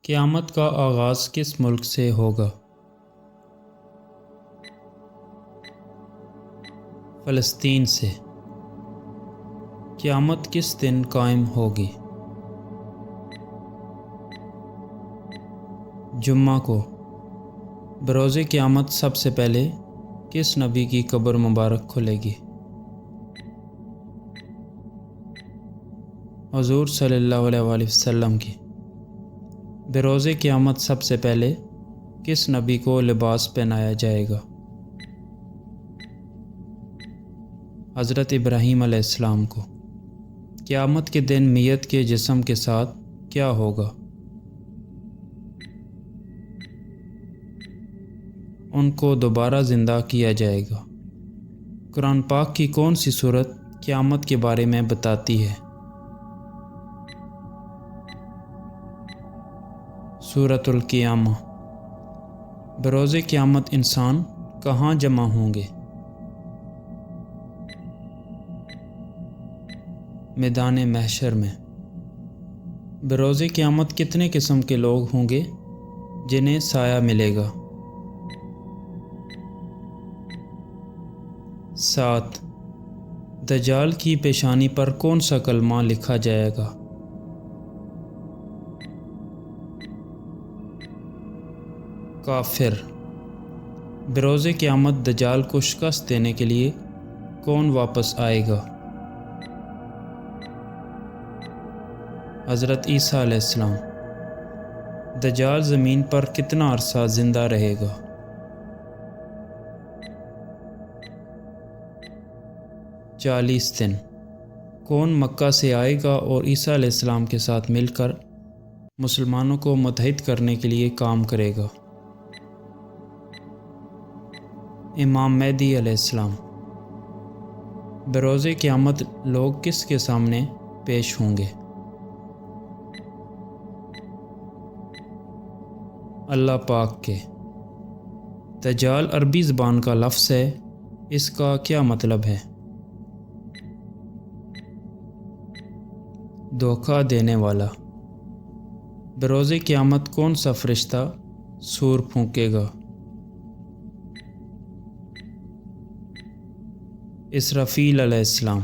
قیامت کا آغاز کس ملک سے ہوگا؟ فلسطین سے۔ قیامت کس دن قائم ہوگی؟ جمعہ کو۔ بروز قیامت سب سے پہلے کس نبی کی قبر مبارک کھلے گی؟ حضور صلی اللہ علیہ وآلہ وسلم کی۔ بروز قیامت سب سے پہلے کس نبی کو لباس پہنایا جائے گا؟ حضرت ابراہیم علیہ السلام کو۔ قیامت کے دن میت کے جسم کے ساتھ کیا ہوگا؟ ان کو دوبارہ زندہ کیا جائے گا۔ قرآن پاک کی کون سی سورت قیامت کے بارے میں بتاتی ہے؟ سورۃ القیامہ۔ بروز قیامت انسان کہاں جمع ہوں گے؟ میدان محشر میں۔ بروز قیامت کتنے قسم کے لوگ ہوں گے جنہیں سایہ ملے گا؟ 7۔ دجال کی پیشانی پر کون سا کلمہ لکھا جائے گا؟ کافر۔ بروز قیامت دجال کو شکست دینے کے لیے کون واپس آئے گا؟ حضرت عیسیٰ علیہ السلام۔ دجال زمین پر کتنا عرصہ زندہ رہے گا؟ 40 دن۔ کون مکہ سے آئے گا اور عیسیٰ علیہ السلام کے ساتھ مل کر مسلمانوں کو متحد کرنے کے لیے کام کرے گا؟ امام مہدی علیہ السلام۔ بروز قیامت لوگ کس کے سامنے پیش ہوں گے؟ اللہ پاک کے۔ دجال عربی زبان کا لفظ ہے، اس کا کیا مطلب ہے؟ دھوکہ دینے والا۔ بروز قیامت کون سا فرشتہ سور پھونکے گا؟ اسرافیل علیہ السلام۔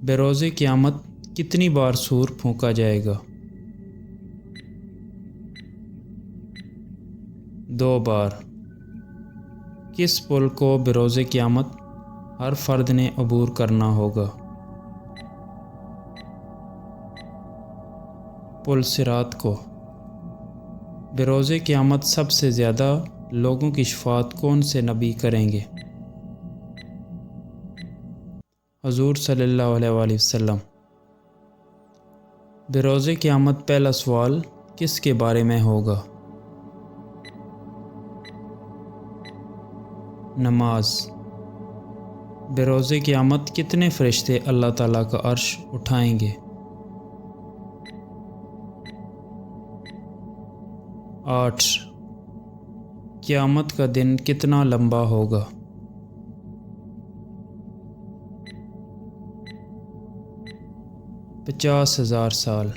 بروز قیامت کتنی بار سور پھونکا جائے گا؟ 2 بار۔ کس پل کو بروز قیامت ہر فرد نے عبور کرنا ہوگا؟ پل صراط کو۔ بروز قیامت سب سے زیادہ لوگوں کی شفاعت کون سے نبی کریں گے؟ حضور صلی اللہ علیہ وآلہ وسلم۔ بروز قیامت پہلا سوال کس کے بارے میں ہوگا؟ نماز۔ بروز قیامت کتنے فرشتے اللہ تعالیٰ کا عرش اٹھائیں گے؟ 8۔ قیامت کا دن کتنا لمبا ہوگا؟ 50,000 سال۔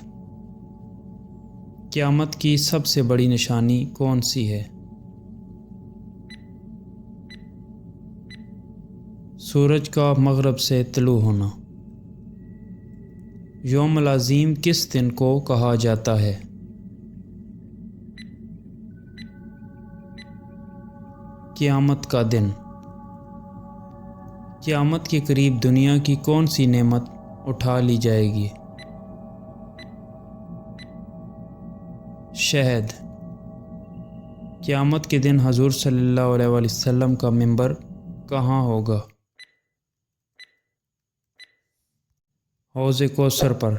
قیامت کی سب سے بڑی نشانی کون سی ہے؟ سورج کا مغرب سے طلوع ہونا۔ یوم العظیم کس دن کو کہا جاتا ہے؟ قیامت کا دن۔ قیامت کے قریب دنیا کی کون سی نعمت اٹھا لی جائے گی؟ شہد۔ قیامت کے دن حضور صلی اللہ علیہ وآلہ وسلم کا منبر کہاں ہوگا؟ حوض کوثر پر۔